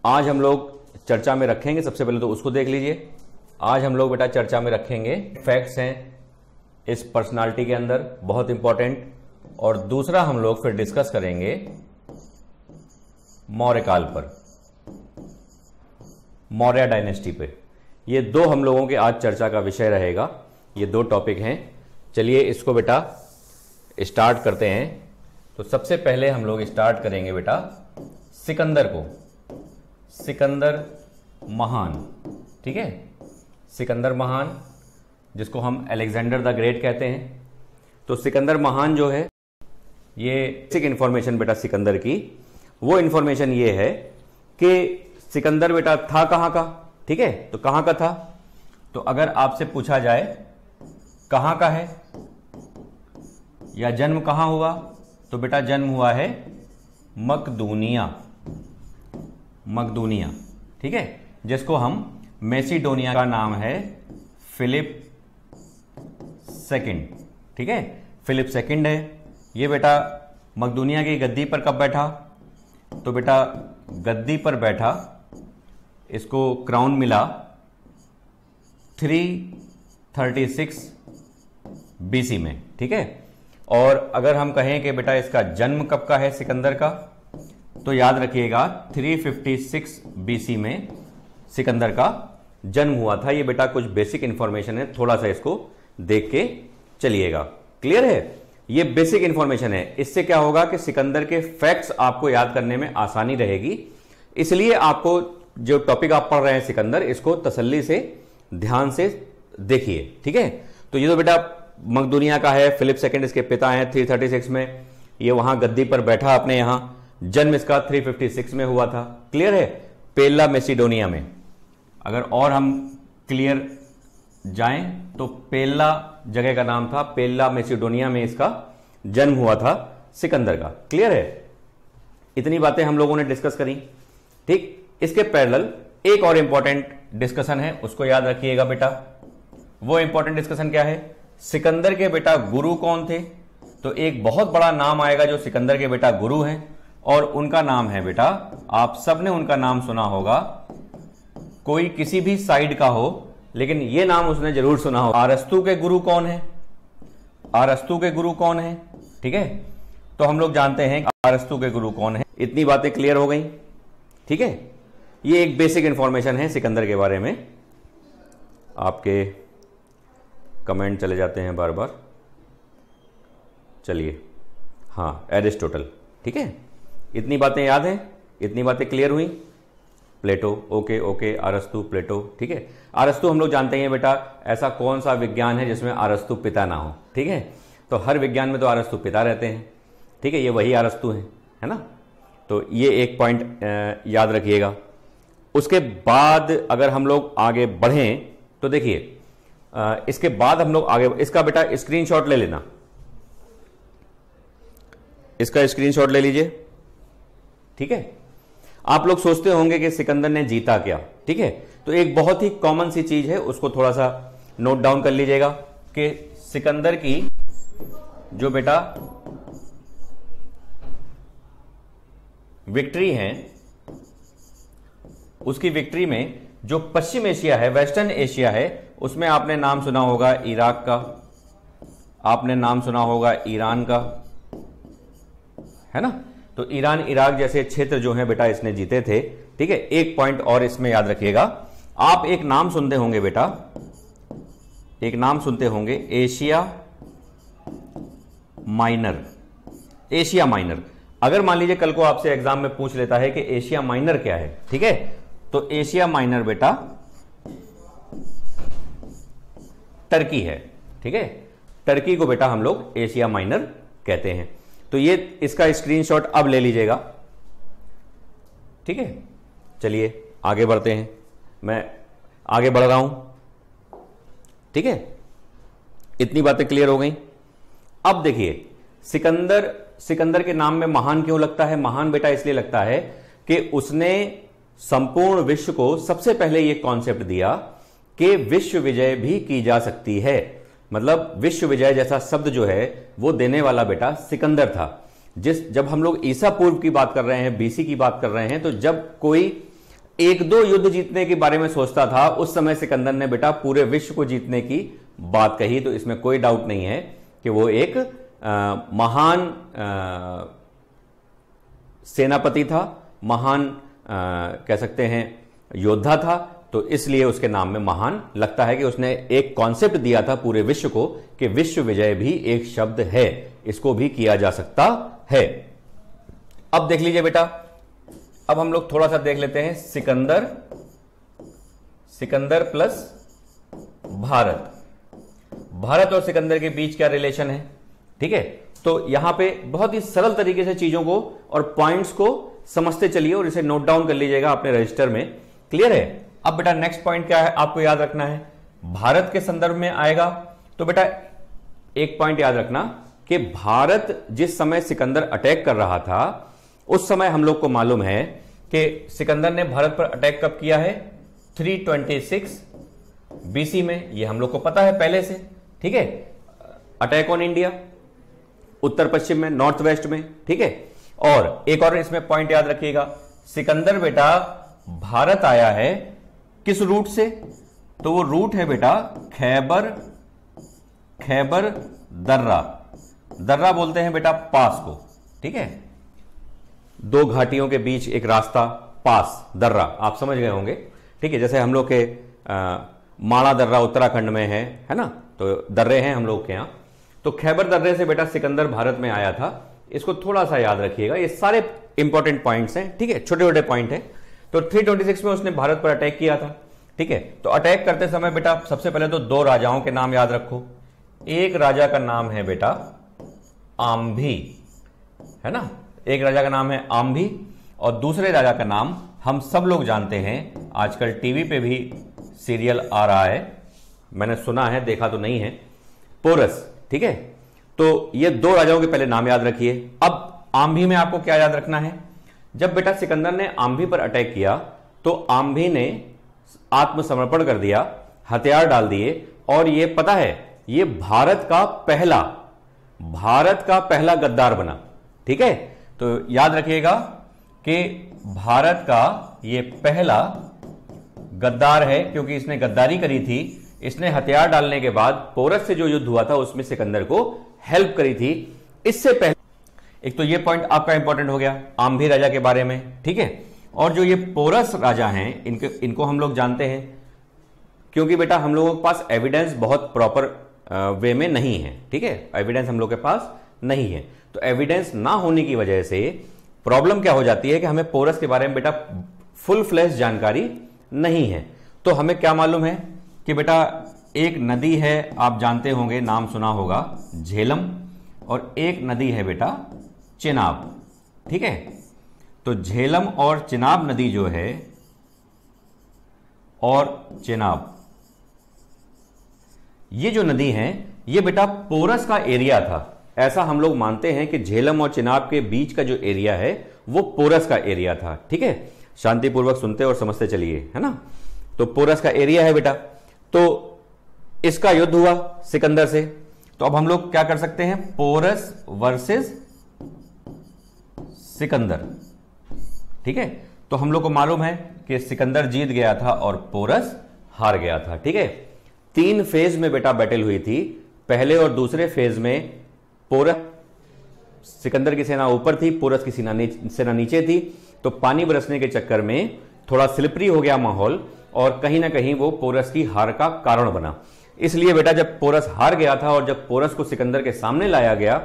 आज हम लोग चर्चा में रखेंगे, सबसे पहले तो उसको देख लीजिए। आज हम लोग बेटा चर्चा में रखेंगे फैक्ट्स हैं इस पर्सनालिटी के अंदर, बहुत इंपॉर्टेंट। और दूसरा हम लोग फिर डिस्कस करेंगे मौर्य काल पर, मौर्य डायनेस्टी पे। ये दो हम लोगों के आज चर्चा का विषय रहेगा, ये दो टॉपिक हैं। चलिए इसको बेटा स्टार्ट करते हैं। तो सबसे पहले हम लोग स्टार्ट करेंगे बेटा सिकंदर को, सिकंदर महान, ठीक है। सिकंदर महान जिसको हम अलेक्जेंडर द ग्रेट कहते हैं। तो सिकंदर महान जो है, ये बेसिक इंफॉर्मेशन बेटा सिकंदर की, वो इंफॉर्मेशन ये है कि सिकंदर बेटा था कहां का, ठीक है। तो कहां का था, तो अगर आपसे पूछा जाए कहां का है या जन्म कहां हुआ, तो बेटा जन्म हुआ है मकदूनिया, मकदूनिया, ठीक है, जिसको हम मैसिडोनिया का नाम है फिलिप सेकंड, ठीक है। फिलिप सेकंड है ये बेटा। मकदूनिया की गद्दी पर कब बैठा, तो बेटा गद्दी पर बैठा, इसको क्राउन मिला 336 बीसी में, ठीक है। और अगर हम कहें कि बेटा इसका जन्म कब का है सिकंदर का, तो याद रखिएगा 356 बीसी में सिकंदर का जन्म हुआ था। ये बेटा कुछ बेसिक इंफॉर्मेशन है, थोड़ा सा इसको देख के चलिएगा। क्लियर है, ये बेसिक इंफॉर्मेशन है। इससे क्या होगा कि सिकंदर के फैक्ट्स आपको याद करने में आसानी रहेगी। इसलिए आपको जो टॉपिक आप पढ़ रहे हैं सिकंदर, इसको तसल्ली से ध्यान से देखिए, ठीक है। तो ये तो बेटा मकदूनिया का है, फिलिप सेकंड इसके पिता हैं 336 में, ये वहां गद्दी पर बैठा अपने, यहां जन्म इसका 356 में हुआ था। क्लियर है, पेल्ला मैसिडोनिया में। अगर और हम क्लियर जाएं तो पेल्ला जगह का नाम था, पेल्ला मैसिडोनिया में इसका जन्म हुआ था सिकंदर का। क्लियर है, इतनी बातें हम लोगों ने डिस्कस करी, ठीक। इसके पैरेलल एक और इंपॉर्टेंट डिस्कशन है, उसको याद रखिएगा बेटा। वो इंपॉर्टेंट डिस्कशन क्या है, सिकंदर के बेटा गुरु कौन थे। तो एक बहुत बड़ा नाम आएगा जो सिकंदर के बेटा गुरु हैं, और उनका नाम है बेटा, आप सबने उनका नाम सुना होगा, कोई किसी भी साइड का हो, लेकिन ये नाम उसने जरूर सुना हो। अरस्तु के गुरु कौन है, अरस्तु के गुरु कौन है, ठीक है। तो हम लोग जानते हैं अरस्तु के गुरु कौन है। इतनी बातें क्लियर हो गई, ठीक है। ये एक बेसिक इंफॉर्मेशन है सिकंदर के बारे में। आपके कमेंट चले जाते हैं बार बार। चलिए, हाँ, एरिस्टोटल, ठीक है। इतनी बातें याद हैं, इतनी बातें क्लियर हुई। प्लेटो, ओके ओके, अरस्तु, प्लेटो, ठीक है। अरस्तु हम लोग जानते हैं बेटा, ऐसा कौन सा विज्ञान है जिसमें अरस्तु पिता ना हो, ठीक है। तो हर विज्ञान में तो अरस्तु पिता रहते हैं, ठीक है। ये वही अरस्तु हैं, है ना। तो ये एक पॉइंट याद रखिएगा। उसके बाद अगर हम लोग आगे बढ़ें तो देखिए, इसके बाद हम लोग आगे, इसका बेटा स्क्रीनशॉट ले लेना, इसका स्क्रीनशॉट ले लीजिए, ठीक है। आप लोग सोचते होंगे कि सिकंदर ने जीता क्या, ठीक है। तो एक बहुत ही कॉमन सी चीज है, उसको थोड़ा सा नोट डाउन कर लीजिएगा कि सिकंदर की जो बेटा विक्ट्री है, उसकी विक्ट्री में जो पश्चिम एशिया है, वेस्टर्न एशिया है, उसमें आपने नाम सुना होगा इराक का, आपने नाम सुना होगा ईरान का, है ना। तो ईरान इराक जैसे क्षेत्र जो है बेटा इसने जीते थे, ठीक है। एक पॉइंट और इसमें याद रखिएगा, आप एक नाम सुनते होंगे बेटा, एक नाम सुनते होंगे एशिया माइनर, एशिया माइनर। अगर मान लीजिए कल को आपसे एग्जाम में पूछ लेता है कि एशिया माइनर क्या है, ठीक है, तो एशिया माइनर बेटा टर्की है, ठीक है। टर्की को बेटा हम लोग एशिया माइनर कहते हैं। तो ये इसका स्क्रीनशॉट अब ले लीजिएगा, ठीक है। चलिए आगे बढ़ते हैं, मैं आगे बढ़ रहा हूं, ठीक है। इतनी बातें क्लियर हो गई। अब देखिए सिकंदर के नाम में महान क्यों लगता है। महान बेटा इसलिए लगता है कि उसने संपूर्ण विश्व को सबसे पहले यह कॉन्सेप्ट दिया कि विश्व विजय भी की जा सकती है। मतलब विश्व विजय जैसा शब्द जो है वो देने वाला बेटा सिकंदर था। जब हम लोग ईसा पूर्व की बात कर रहे हैं, बीसी की बात कर रहे हैं, तो जब कोई एक दो युद्ध जीतने के बारे में सोचता था, उस समय सिकंदर ने बेटा पूरे विश्व को जीतने की बात कही। तो इसमें कोई डाउट नहीं है कि वो एक महान सेनापति था, महान कह सकते हैं योद्धा था। तो इसलिए उसके नाम में महान लगता है कि उसने एक कॉन्सेप्ट दिया था पूरे विश्व को कि विश्व विजय भी एक शब्द है, इसको भी किया जा सकता है। अब देख लीजिए बेटा, अब हम लोग थोड़ा सा देख लेते हैं सिकंदर प्लस भारत। भारत और सिकंदर के बीच क्या रिलेशन है, ठीक है। तो यहां पे बहुत ही सरल तरीके से चीजों को और पॉइंट्स को समझते चलिए और इसे नोट डाउन कर लीजिएगा अपने रजिस्टर में। क्लियर है। अब बेटा नेक्स्ट पॉइंट क्या है, आपको याद रखना है, भारत के संदर्भ में आएगा। तो बेटा एक पॉइंट याद रखना कि भारत जिस समय सिकंदर अटैक कर रहा था, उस समय हम लोग को मालूम है कि सिकंदर ने भारत पर अटैक कब किया है, 326 बीसी में। ये हम लोग को पता है पहले से, ठीक है। अटैक ऑन इंडिया, उत्तर पश्चिम में, नॉर्थ वेस्ट में, ठीक है। और एक और इसमें पॉइंट याद रखिएगा, सिकंदर बेटा भारत आया है किस रूट से, तो वो रूट है बेटा खैबर दर्रा बोलते हैं बेटा पास को, ठीक है। दो घाटियों के बीच एक रास्ता, पास दर्रा, आप समझ गए होंगे, ठीक है। जैसे हम लोग के माणा दर्रा उत्तराखंड में है ना, तो दर्रे हैं हम लोग के यहां। तो खैबर दर्रे से बेटा सिकंदर भारत में आया था, इसको थोड़ा सा याद रखिएगा। ये सारे इंपॉर्टेंट पॉइंट्स हैं, ठीक है, छोटे छोटे पॉइंट हैं। तो 326 में उसने भारत पर अटैक किया था, ठीक है। तो अटैक करते समय बेटा सबसे पहले तो दो राजाओं के नाम याद रखो। एक राजा का नाम है बेटा आम्भी, है ना, एक राजा का नाम है आम्भी, और दूसरे राजा का नाम हम सब लोग जानते हैं, आजकल टीवी पे भी सीरियल आ रहा है, मैंने सुना है, देखा तो नहीं है, पोरस, ठीक है। तो ये दो राजाओं के पहले नाम याद रखिए। अब आम्भी में आपको क्या याद रखना है, जब बेटा सिकंदर ने आम्भी पर अटैक किया तो आम्भी ने आत्मसमर्पण कर दिया, हथियार डाल दिए, और ये पता है ये भारत का पहला गद्दार बना, ठीक है। तो याद रखिएगा कि भारत का ये पहला गद्दार है, क्योंकि इसने गद्दारी करी थी। इसने हथियार डालने के बाद पोरस से जो युद्ध हुआ था उसमें सिकंदर को हेल्प करी थी। इससे पहले एक तो ये पॉइंट आपका इंपॉर्टेंट हो गया आम्भी राजा के बारे में, ठीक है। और जो ये पोरस राजा हैं, इनको हम लोग जानते हैं, क्योंकि बेटा हम लोगों के पास एविडेंस बहुत प्रॉपर वे में नहीं है, ठीक है। एविडेंस हम लोग के पास नहीं है, तो एविडेंस ना होने की वजह से प्रॉब्लम क्या हो जाती है कि हमें पोरस के बारे में बेटा फुल फ्लैश जानकारी नहीं है। तो हमें क्या मालूम है कि बेटा एक नदी है, आप जानते होंगे, नाम सुना होगा, झेलम, और एक नदी है बेटा चिनाब, ठीक है। तो झेलम और चिनाब नदी जो है, और चिनाब, ये जो नदी है ये बेटा पोरस का एरिया था। ऐसा हम लोग मानते हैं कि झेलम और चिनाब के बीच का जो एरिया है वो पोरस का एरिया था, ठीक है। शांतिपूर्वक सुनते और समझते चलिए, है ना। तो पोरस का एरिया है बेटा। तो इसका युद्ध हुआ सिकंदर से। तो अब हम लोग क्या कर सकते हैं, पोरस वर्सेस सिकंदर, ठीक है। तो हम लोग को मालूम है कि सिकंदर जीत गया था और पोरस हार गया था, ठीक है। 3 फेज में बेटा बैटल हुई थी। पहले और दूसरे फेज में सिकंदर की सेना ऊपर थी, पोरस की सेना नीचे थी। तो पानी बरसने के चक्कर में थोड़ा स्लिपरी हो गया माहौल, और कहीं ना कहीं वो पोरस की हार का कारण बना। इसलिए बेटा जब पोरस हार गया था और जब पोरस को सिकंदर के सामने लाया गया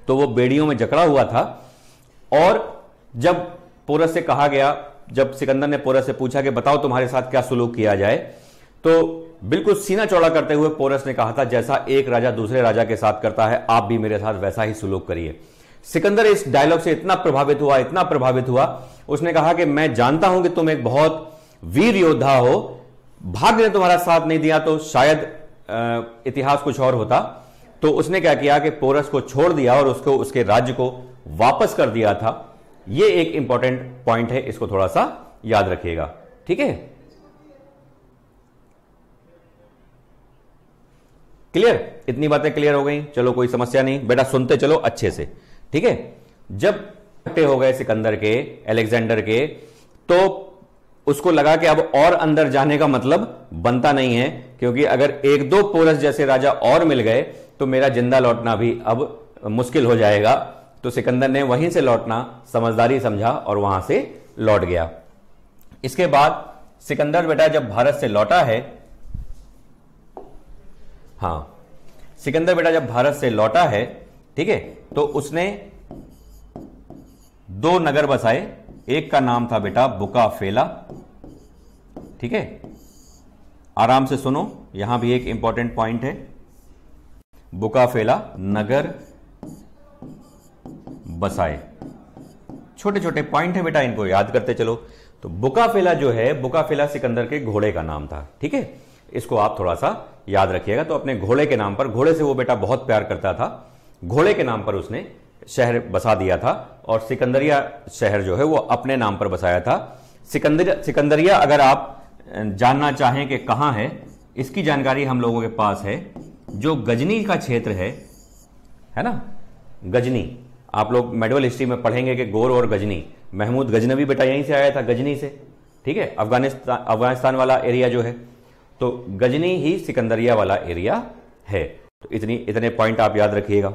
तो वो बेड़ियों में जकड़ा हुआ था। और जब पोरस से कहा गया, जब सिकंदर ने पोरस से पूछा कि बताओ तुम्हारे साथ क्या सुलूक किया जाए, तो बिल्कुल सीना चौड़ा करते हुए पोरस ने कहा था जैसा एक राजा दूसरे राजा के साथ करता है, आप भी मेरे साथ वैसा ही सुलूक करिए। सिकंदर इस डायलॉग से इतना प्रभावित हुआ, उसने कहा कि मैं जानता हूं कि तुम एक बहुत वीर योद्धा हो, भाग्य ने तुम्हारा साथ नहीं दिया तो शायद इतिहास कुछ और होता। तो उसने क्या किया कि पोरस को छोड़ दिया और उसको उसके राज्य को वापस कर दिया था। यह एक इंपॉर्टेंट पॉइंट है, इसको थोड़ा सा याद रखिएगा, ठीक है। क्लियर, इतनी बातें क्लियर हो गई, चलो कोई समस्या नहीं बेटा, सुनते चलो अच्छे से, ठीक है। जब इकट्ठे हो गए सिकंदर के, अलेक्जेंडर के, तो उसको लगा कि अब और अंदर जाने का मतलब बनता नहीं है, क्योंकि अगर एक दो पोरस जैसे राजा और मिल गए तो मेरा जिंदा लौटना भी अब मुश्किल हो जाएगा। तो सिकंदर ने वहीं से लौटना समझदारी समझा और वहां से लौट गया। इसके बाद सिकंदर बेटा जब भारत से लौटा है, हां, सिकंदर बेटा जब भारत से लौटा है, ठीक है, तो उसने दो नगर बसाए। एक का नाम था बेटा बुकाफेला, ठीक है, आराम से सुनो, यहां भी एक इंपॉर्टेंट पॉइंट है। बुकाफेला नगर बसाए, छोटे छोटे पॉइंट है बेटा, इनको याद करते चलो। तो बुकाफेला जो है, बुकाफेला सिकंदर के घोड़े का नाम था, ठीक है, इसको आप थोड़ा सा याद रखिएगा। तो अपने घोड़े के नाम पर, घोड़े से वो बेटा बहुत प्यार करता था, घोड़े के नाम पर उसने शहर बसा दिया था और सिकंदरिया शहर जो है वो अपने नाम पर बसाया था। सिकंदरिया अगर आप जानना चाहें कि कहां है, इसकी जानकारी हम लोगों के पास है। जो गजनी का क्षेत्र है ना, गजनी, आप लोग मेडिवल हिस्ट्री में पढ़ेंगे कि गोर और गजनी, महमूद गजनवी बेटा यहीं से आया था, गजनी से, ठीक है, अफगानिस्तान वाला एरिया जो है, तो गजनी ही सिकंदरिया वाला एरिया है। तो इतने पॉइंट आप याद रखिएगा,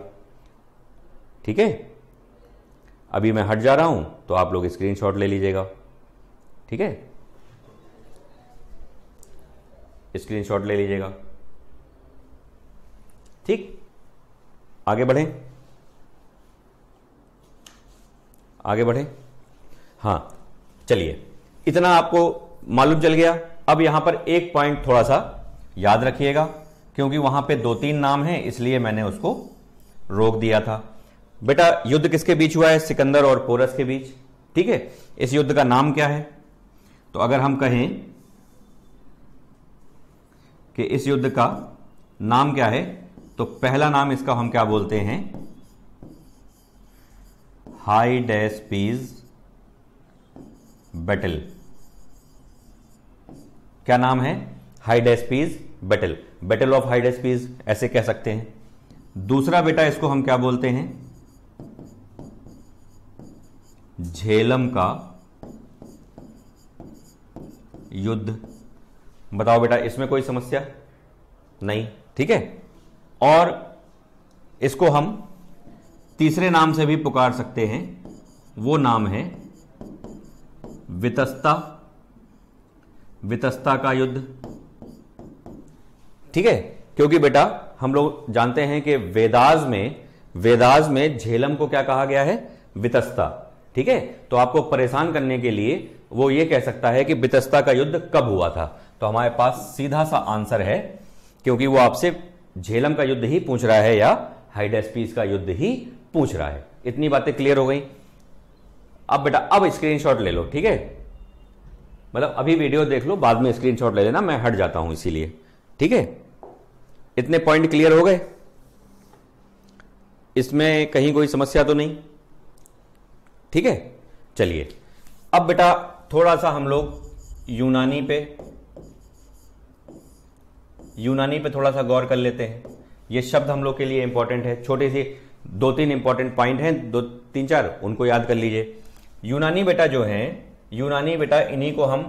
ठीक है। अभी मैं हट जा रहा हूं तो आप लोग स्क्रीनशॉट ले लीजिएगा, ठीक है, स्क्रीनशॉट ले लीजिएगा, ठीक। आगे बढ़ें, आगे बढ़ें, हां, चलिए, इतना आपको मालूम चल गया। अब यहां पर एक पॉइंट थोड़ा सा याद रखिएगा, क्योंकि वहां पे 2-3 नाम हैं, इसलिए मैंने उसको रोक दिया था। बेटा युद्ध किसके बीच हुआ है? सिकंदर और पोरस के बीच, ठीक है। इस युद्ध का नाम क्या है? तो अगर हम कहें कि इस युद्ध का नाम क्या है, तो पहला नाम इसका हम क्या बोलते हैं? Hydaspes battle. क्या नाम है? Hydaspes battle, battle of Hydaspes ऐसे कह सकते हैं। दूसरा बेटा इसको हम क्या बोलते हैं? झेलम का युद्ध। बताओ बेटा, इसमें कोई समस्या नहीं, ठीक है। और इसको हम तीसरे नाम से भी पुकार सकते हैं, वो नाम है वितस्ता, वितस्ता का युद्ध, ठीक है। क्योंकि बेटा हम लोग जानते हैं कि वेदास में झेलम को क्या कहा गया है? वितस्ता, ठीक है। तो आपको परेशान करने के लिए वो ये कह सकता है कि वितस्ता का युद्ध कब हुआ था, तो हमारे पास सीधा सा आंसर है, क्योंकि वो आपसे झेलम का युद्ध ही पूछ रहा है या हाइडेस्पीस का युद्ध ही पूछ रहा है। इतनी बातें क्लियर हो गई। अब बेटा अब स्क्रीनशॉट ले लो, ठीक है, मतलब अभी वीडियो देख लो, बाद में स्क्रीनशॉट ले लेना, मैं हट जाता हूं इसीलिए, ठीक है। इतने पॉइंट क्लियर हो गए, इसमें कहीं कोई समस्या तो नहीं, ठीक है। चलिए अब बेटा थोड़ा सा हम लोग यूनानी पे थोड़ा सा गौर कर लेते हैं। ये शब्द हम लोग के लिए इंपॉर्टेंट है, छोटे से 2-3 इंपॉर्टेंट पॉइंट हैं, 2-3-4 उनको याद कर लीजिए। यूनानी बेटा जो है, यूनानी बेटा इन्हीं को हम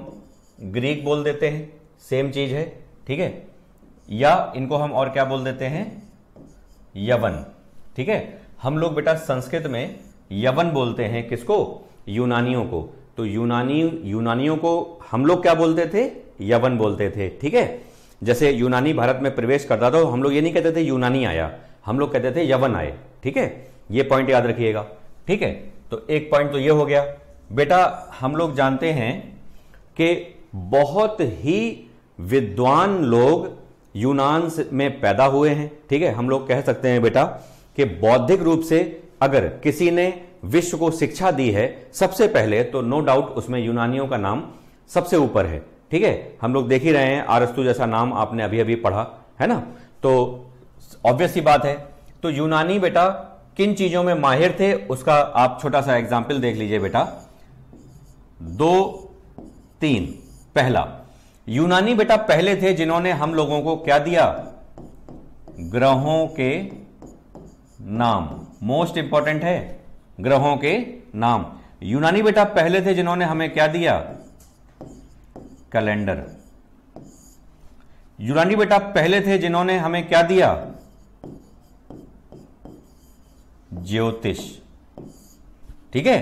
ग्रीक बोल देते हैं, सेम चीज है, ठीक है। या इनको हम और क्या बोल देते हैं? यवन, ठीक है। हम लोग बेटा संस्कृत में यवन बोलते हैं, किसको? यूनानियों को। तो यूनानियों को हम लोग क्या बोलते थे? यवन बोलते थे, ठीक है। जैसे यूनानी भारत में प्रवेश करता था, हम लोग ये नहीं कहते थे यूनानी आया, हम लोग कहते थे यवन आए, ठीक है। ये पॉइंट याद रखिएगा, ठीक है। तो एक पॉइंट तो ये हो गया। बेटा हम लोग जानते हैं कि बहुत ही विद्वान लोग यूनान में पैदा हुए हैं, ठीक है। हम लोग कह सकते हैं बेटा कि बौद्धिक रूप से अगर किसी ने विश्व को शिक्षा दी है सबसे पहले, तो नो डाउट उसमें यूनानियों का नाम सबसे ऊपर है, ठीक है। हम लोग देख ही रहे हैं, अरस्तु जैसा नाम आपने अभी अभी पढ़ा है ना, तो ऑब्वियस सी बात है। तो यूनानी बेटा किन चीजों में माहिर थे, उसका आप छोटा सा एग्जाम्पल देख लीजिए बेटा। 2-3, पहला, यूनानी बेटा पहले थे जिन्होंने हम लोगों को क्या दिया? ग्रहों के नाम, मोस्ट इंपॉर्टेंट है, ग्रहों के नाम। यूनानी बेटा पहले थे जिन्होंने हमें क्या दिया? कैलेंडर। यूनानी बेटा पहले थे जिन्होंने हमें क्या दिया, ज्योतिष। ठीक है,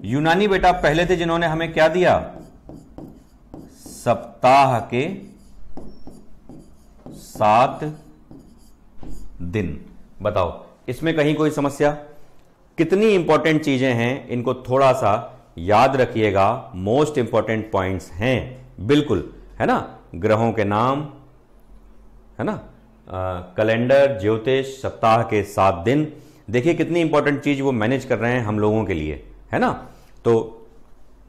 यूनानी बेटा पहले थे जिन्होंने हमें क्या दिया, सप्ताह के 7 दिन। बताओ इसमें कहीं कोई समस्या? कितनी इंपॉर्टेंट चीजें हैं, इनको थोड़ा सा याद रखिएगा। मोस्ट इंपॉर्टेंट पॉइंट्स हैं बिल्कुल, है ना। ग्रहों के नाम, है ना, कैलेंडर, ज्योतिष, सप्ताह के 7 दिन। देखिए कितनी इंपॉर्टेंट चीज वो मैनेज कर रहे हैं हम लोगों के लिए, है ना। तो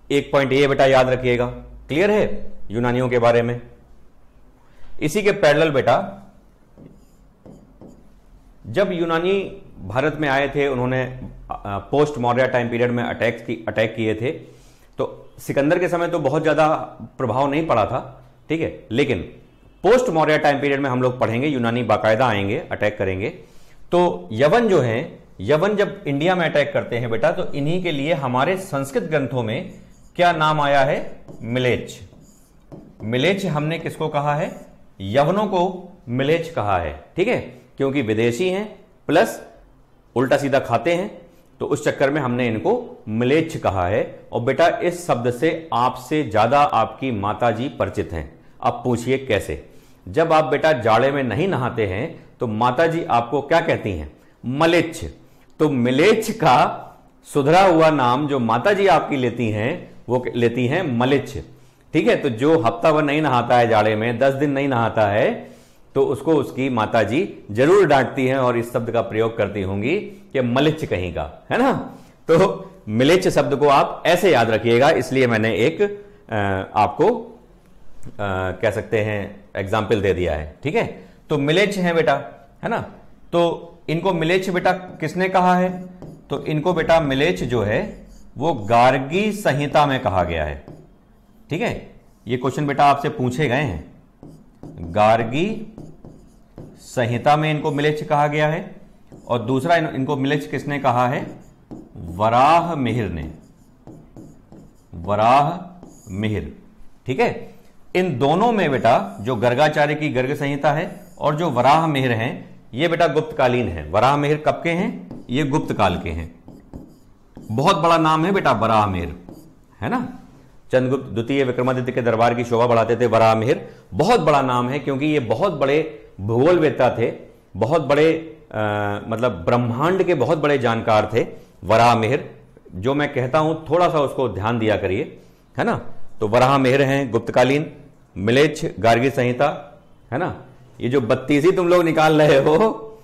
एक पॉइंट ये बेटा याद रखिएगा। क्लियर है यूनानियों के बारे में। इसी के पैरेलल बेटा, जब यूनानी भारत में आए थे, उन्होंने पोस्ट मौर्य टाइम पीरियड में अटैक किए थे, तो सिकंदर के समय तो बहुत ज्यादा प्रभाव नहीं पड़ा था, ठीक है। लेकिन पोस्ट मौर्य टाइम पीरियड में हम लोग पढ़ेंगे, यूनानी बाकायदा आएंगे, अटैक करेंगे। तो यवन जो है, यवन जब इंडिया में अटैक करते हैं बेटा, तो इन्हीं के लिए हमारे संस्कृत ग्रंथों में क्या नाम आया है, मिलेच्छ। मिलेच्छ हमने किसको कहा है, यवनों को मिलेच्छ कहा है, ठीक है, क्योंकि विदेशी हैं प्लस उल्टा सीधा खाते हैं, तो उस चक्कर में हमने इनको मिलेच्छ कहा है। और बेटा इस शब्द से आपसे ज्यादा आपकी माताजी परिचित हैं। अब पूछिए कैसे? जब आप बेटा जाड़े में नहीं नहाते हैं तो माताजी आपको क्या कहती हैं, मलेच्छ। तो मिलेच्छ का सुधरा हुआ नाम जो माताजी आपकी लेती हैं, वो लेती हैं मलेच्छ, ठीक है। तो जो हफ्ता भर नहीं नहाता है जाड़े में, 10 दिन नहीं नहाता है, तो उसको उसकी माताजी जरूर डांटती हैं और इस शब्द का प्रयोग करती होंगी कि मलिच्छ कहीं का, है ना। तो मिलेच्छ शब्द को आप ऐसे याद रखिएगा, इसलिए मैंने एक आपको कह सकते हैं एग्जाम्पल दे दिया है, ठीक है। तो मिलेच्छ है बेटा, है ना। तो इनको मिलेच्छ बेटा किसने कहा है, तो इनको बेटा मिलेच्छ जो है वो गार्गी संहिता में कहा गया है, ठीक है। ये क्वेश्चन बेटा आपसे पूछे गए हैं, गार्गी संहिता में इनको मिलेच्छ कहा गया है। और दूसरा इनको मिलेच्छ किसने कहा है, वराह मिहिर ने, वराह मिहिर, ठीक है। इन दोनों में बेटा जो गर्गाचार्य की गर्ग संहिता है और जो वराह मिहिर हैं, ये बेटा गुप्तकालीन है। वराह मिहिर कब के हैं, ये गुप्त काल के हैं। बहुत बड़ा नाम है बेटा वराह मिहिर, है ना। चंद्रगुप्त द्वितीय विक्रमादित्य के दरबार की शोभा बढ़ाते थे वराह मिहिर। बहुत बड़ा नाम है क्योंकि ये बहुत बड़े भूगोलवेत्ता थे, बहुत बड़े मतलब ब्रह्मांड के बहुत बड़े जानकार थे वराह मिहिर। जो मैं कहता हूं थोड़ा सा उसको ध्यान दिया करिए, है ना। तो वराह मिहिर हैं गुप्तकालीन, मिलेच्छ गार्गी संहिता, है ना। ये जो 32 तुम लोग निकाल रहे हो,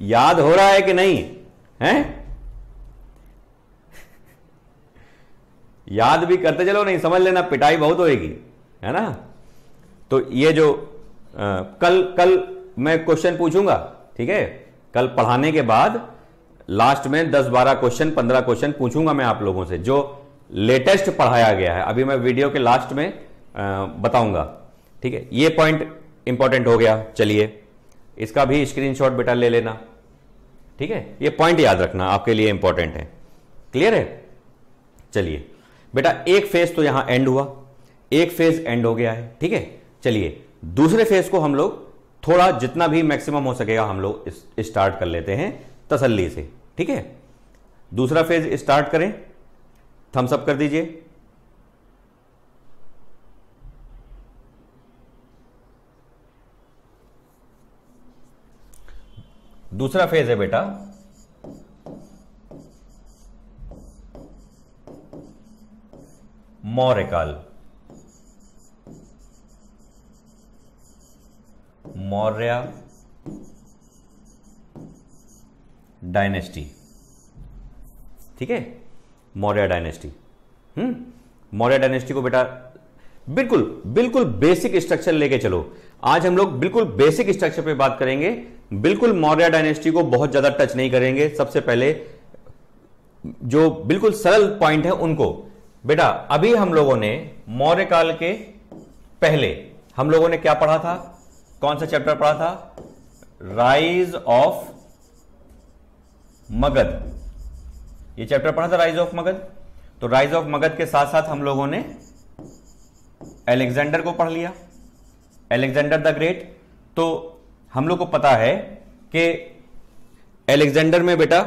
याद हो रहा है कि नहीं है? याद भी करते चलो, नहीं समझ लेना पिटाई बहुत होएगी, है ना। तो ये जो कल मैं क्वेश्चन पूछूंगा, ठीक है। कल पढ़ाने के बाद लास्ट में 10-12 क्वेश्चन 15 क्वेश्चन पूछूंगा मैं आप लोगों से, जो लेटेस्ट पढ़ाया गया है। अभी मैं वीडियो के लास्ट में बताऊंगा, ठीक है। ये पॉइंट इंपॉर्टेंट हो गया। चलिए इसका भी स्क्रीनशॉट बेटा ले लेना, ठीक है। ये पॉइंट याद रखना, आपके लिए इंपॉर्टेंट है। क्लियर है? चलिए बेटा, एक फेज तो यहां एंड हुआ, एक फेज एंड हो गया है, ठीक है। चलिए दूसरे फेज को हम लोग थोड़ा जितना भी मैक्सिमम हो सकेगा हम लोग स्टार्ट कर लेते हैं तसल्ली से, ठीक है। दूसरा फेज स्टार्ट करें, थम्स अप कर दीजिए। दूसरा फेज है बेटा मौर्यकाल। मौर्य डायनेस्टी, ठीक है। मौर्य डायनेस्टी, मौर्य डायनेस्टी को बेटा बिल्कुल बिल्कुल बेसिक स्ट्रक्चर लेके चलो। आज हम लोग बिल्कुल बेसिक स्ट्रक्चर पे बात करेंगे, बिल्कुल मौर्य डायनेस्टी को बहुत ज्यादा टच नहीं करेंगे। सबसे पहले जो बिल्कुल सरल पॉइंट है उनको बेटा, अभी हम लोगों ने मौर्य काल के पहले हम लोगों ने क्या पढ़ा था, कौन सा चैप्टर पढ़ा था, राइज ऑफ मगध। ये चैप्टर पढ़ा था राइज ऑफ मगध। तो राइज ऑफ मगध के साथ साथ हम लोगों ने अलेक्जेंडर को पढ़ लिया, अलेक्जेंडर द ग्रेट। तो हम लोग को पता है कि अलेक्जेंडर में बेटा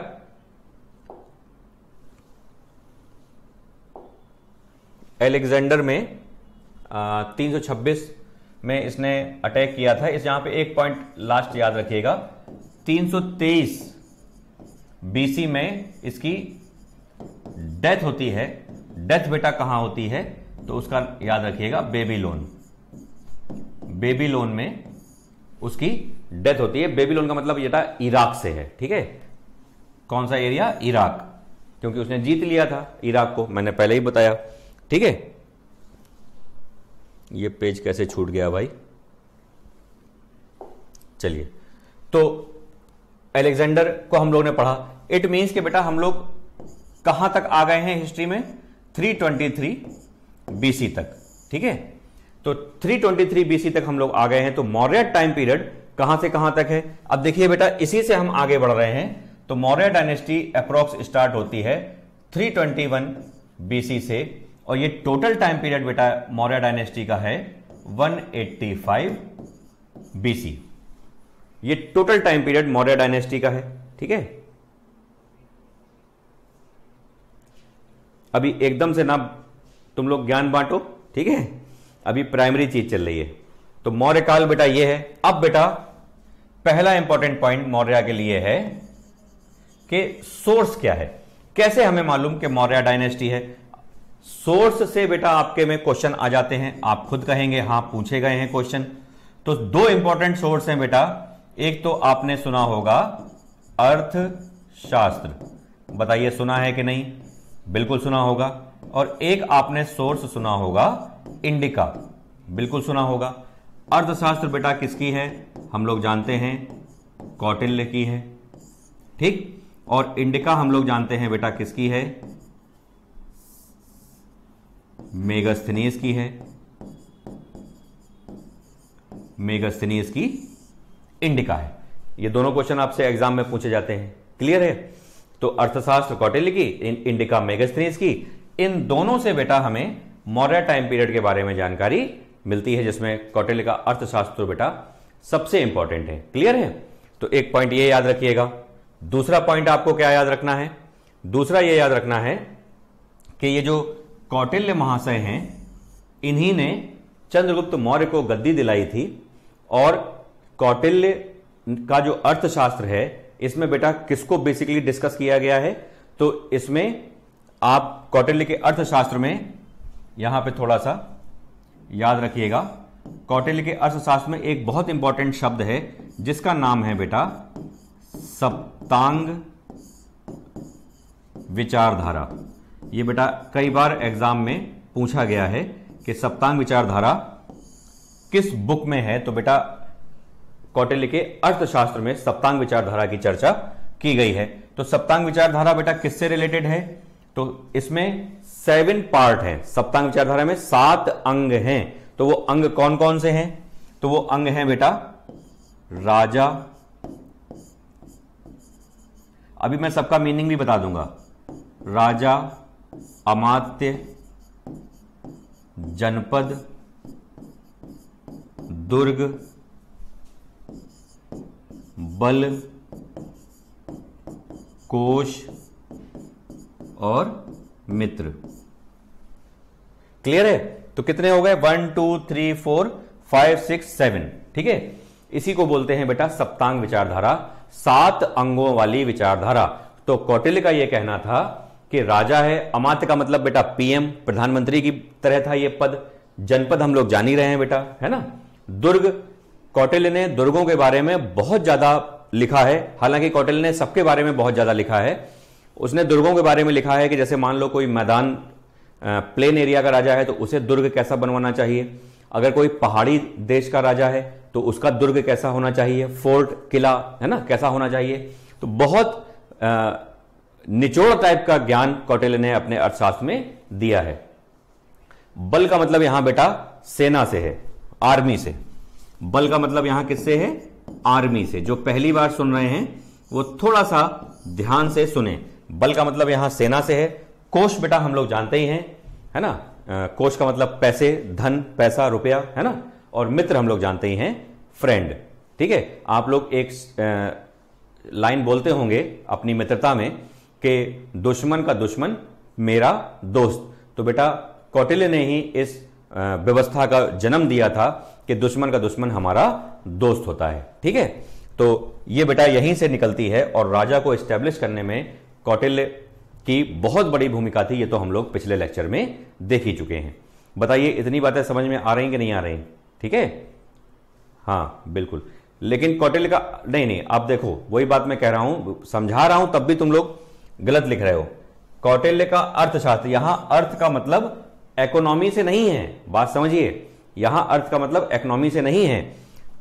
अलेक्जेंडर में 326 में इसने अटैक किया था। इस यहां पे एक पॉइंट लास्ट याद रखिएगा, 323 बीसी में इसकी डेथ होती है। डेथ बेटा कहां होती है? तो उसका याद रखिएगा बेबीलोन। बेबीलोन में उसकी डेथ होती है। बेबीलोन का मतलब बेटा इराक से है, ठीक है। कौन सा एरिया? इराक, क्योंकि उसने जीत लिया था इराक को, मैंने पहले ही बताया, ठीक है। ये पेज कैसे छूट गया भाई? चलिए, तो अलेक्जेंडर को हम लोग ने पढ़ा। इट मीन्स कि बेटा हम लोग कहां तक आ गए हैं हिस्ट्री में? 323 बीसी तक, ठीक है। तो 323 बीसी तक हम लोग आ गए हैं। तो मौर्य टाइम पीरियड कहां से कहां तक है? अब देखिए बेटा, इसी से हम आगे बढ़ रहे हैं। तो मौर्य डायनेस्टी अप्रोक्स स्टार्ट होती है 321 बीसी से, और ये टोटल टाइम पीरियड बेटा मौर्य डायनेस्टी का है 185 बीसी। ये total time period Maurya dynasty का है, ठीक है। अभी एकदम से ना तुम लोग ज्ञान बांटो, ठीक है। अभी प्राइमरी चीज चल रही है। तो मौर्य काल बेटा ये है। अब बेटा पहला इंपॉर्टेंट पॉइंट मौर्य के लिए है कि सोर्स क्या है। कैसे हमें मालूम कि मौर्य डायनेस्टी है? सोर्स से बेटा आपके में क्वेश्चन आ जाते हैं। आप खुद कहेंगे हाँ पूछे गए हैं क्वेश्चन। तो दो इंपॉर्टेंट सोर्स हैं बेटा। एक तो आपने सुना होगा अर्थशास्त्र, बताइए सुना है कि नहीं? बिल्कुल सुना होगा। और एक आपने सोर्स सुना होगा इंडिका, बिल्कुल सुना होगा। अर्थशास्त्र बेटा किसकी है? हम लोग जानते हैं कौटिल्य की है, ठीक। और इंडिका हम लोग जानते हैं बेटा किसकी है? मेगास्थनीज की है। मेगास्थनीज की इंडिका है। ये दोनों क्वेश्चन आपसे एग्जाम में पूछे जाते हैं, क्लियर है? तो अर्थशास्त्र कौटिल्य की, इंडिका मेगास्थनीज की, इन दोनों से बेटा हमें मौर्य टाइम पीरियड के बारे में जानकारी मिलती है, जिसमें कौटिल्य का अर्थशास्त्र बेटा सबसे इंपॉर्टेंट है, क्लियर है? तो एक पॉइंट ये याद रखिएगा। दूसरा पॉइंट आपको क्या याद रखना है? दूसरा ये याद रखना है कि ये जो कौटिल्य महाशय हैं, इन्हीं ने चंद्रगुप्त मौर्य को गद्दी दिलाई थी। और कौटिल्य का जो अर्थशास्त्र है, इसमें बेटा किसको बेसिकली डिस्कस किया गया है? तो इसमें आप कौटिल्य के अर्थशास्त्र में यहां पे थोड़ा सा याद रखिएगा। कौटिल्य के अर्थशास्त्र में एक बहुत इंपॉर्टेंट शब्द है जिसका नाम है बेटा सप्तांग विचारधारा। ये बेटा कई बार एग्जाम में पूछा गया है कि सप्तांग विचारधारा किस बुक में है। तो बेटा कौटिल्य के अर्थशास्त्र में सप्तांग विचारधारा की चर्चा की गई है। तो सप्तांग विचारधारा बेटा किससे रिलेटेड है? तो इसमें 7 पार्ट हैं। सप्तांग विचारधारा में 7 अंग हैं। तो वो अंग कौन कौन से हैं? तो वो अंग हैं बेटा राजा, अभी मैं सबका मीनिंग भी बता दूंगा, राजा, अमात्य, जनपद, दुर्ग, बल, कोश और मित्र। क्लियर है? तो कितने हो गए? 1 2 3 4 5 6 7, ठीक है। इसी को बोलते हैं बेटा सप्तांग विचारधारा, 7 अंगों वाली विचारधारा। तो कौटिल्य का यह कहना था कि राजा है, अमात्य का मतलब बेटा पीएम, प्रधानमंत्री की तरह था यह पद। जनपद हम लोग जान ही रहे हैं बेटा, है ना। दुर्ग, कौटिल्य ने दुर्गों के बारे में बहुत ज्यादा लिखा है। हालांकि कौटिल्य ने सबके बारे में बहुत ज्यादा लिखा है। उसने दुर्गों के बारे में लिखा है कि जैसे मान लो कोई मैदान प्लेन एरिया का राजा है तो उसे दुर्ग कैसा बनवाना चाहिए। अगर कोई पहाड़ी देश का राजा है तो उसका दुर्ग कैसा होना चाहिए, फोर्ट, किला, है ना, कैसा होना चाहिए। तो बहुत निचोड़ टाइप का ज्ञान कौटिल्य ने अपने अर्थशास्त्र में दिया है। बल का मतलब यहां बेटा सेना से है, आर्मी से। बल का मतलब यहां किससे है? आर्मी से। जो पहली बार सुन रहे हैं वो थोड़ा सा ध्यान से सुने। बल का मतलब यहां सेना से है। कोश बेटा हम लोग जानते ही हैं, है ना, कोश का मतलब पैसे, धन, पैसा, रुपया, है ना। और मित्र हम लोग जानते ही हैं फ्रेंड, ठीक है। आप लोग एक लाइन बोलते होंगे अपनी मित्रता में कि दुश्मन का दुश्मन मेरा दोस्त। तो बेटा कौटिल्य ने ही इस व्यवस्था का जन्म दिया था कि दुश्मन का दुश्मन हमारा दोस्त होता है, ठीक है। तो ये बेटा यहीं से निकलती है और राजा को एस्टेब्लिश करने में कौटिल्य की बहुत बड़ी भूमिका थी। ये तो हम लोग पिछले लेक्चर में देख ही चुके हैं। बताइए इतनी बातें समझ में आ रही कि नहीं आ रही, ठीक है। हाँ बिल्कुल, लेकिन कौटिल्य का नहीं, आप देखो वही बात मैं कह रहा हूं, समझा रहा हूं, तब भी तुम लोग गलत लिख रहे हो। कौटिल्य का अर्थशास्त्र, यहां अर्थ का मतलब इकोनॉमी से नहीं है, बात समझिए। यहां अर्थ का मतलब इकोनॉमी से नहीं है।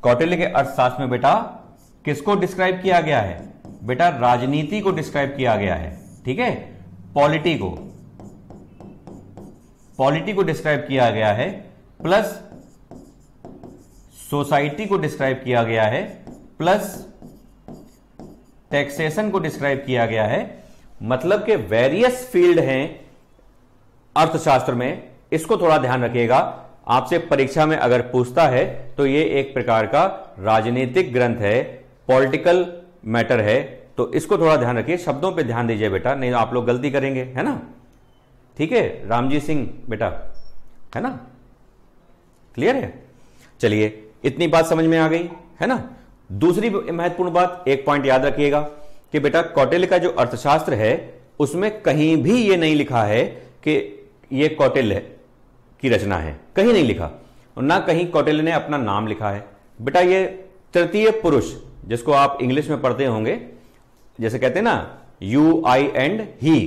कौटिल्य के अर्थशास्त्र में बेटा किसको डिस्क्राइब किया गया है? बेटा राजनीति को डिस्क्राइब किया गया है, ठीक है। पॉलिटी को डिस्क्राइब किया गया है, प्लस सोसाइटी को डिस्क्राइब किया गया है, प्लस टैक्सेशन को डिस्क्राइब किया गया है। मतलब के वेरियस फील्ड हैं अर्थशास्त्र में। इसको थोड़ा ध्यान रखिएगा, आपसे परीक्षा में अगर पूछता है तो ये एक प्रकार का राजनीतिक ग्रंथ है, पॉलिटिकल मैटर है। तो इसको थोड़ा ध्यान रखिए, शब्दों पे ध्यान दीजिए बेटा, नहीं आप लोग गलती करेंगे, है ना। ठीक है रामजी सिंह बेटा, है ना, क्लियर है। चलिए इतनी बात समझ में आ गई, है ना। दूसरी महत्वपूर्ण बात, एक पॉइंट याद रखिएगा कि बेटा कौटिल्य का जो अर्थशास्त्र है उसमें कहीं भी ये नहीं लिखा है कि ये कौटिल्य की रचना है, कहीं नहीं लिखा। और ना कहीं कौटिल्य ने अपना नाम लिखा है। बेटा ये तृतीय पुरुष, जिसको आप इंग्लिश में पढ़ते होंगे, जैसे कहते हैं ना यू, आई एंड ही,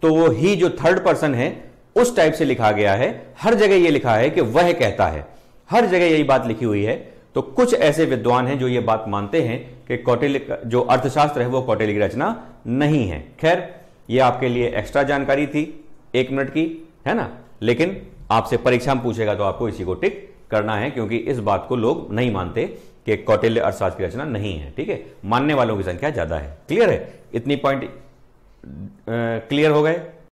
तो वो ही जो थर्ड पर्सन है उस टाइप से लिखा गया है। हर जगह ये लिखा है कि वह कहता है, हर जगह यही बात लिखी हुई है। तो कुछ ऐसे विद्वान हैं जो ये बात मानते हैं कि कौटिल्य का जो अर्थशास्त्र है वो कौटिल्य की रचना नहीं है। खैर ये आपके लिए एक्स्ट्रा जानकारी थी 1 मिनट की, है ना। लेकिन आपसे परीक्षा में पूछेगा तो आपको इसी को टिक करना है, क्योंकि इस बात को लोग नहीं मानते कि कौटिल्य अर्थशास्त्र की रचना नहीं है, ठीक है। मानने वालों की संख्या ज्यादा है। क्लियर है, इतनी पॉइंट क्लियर हो गए।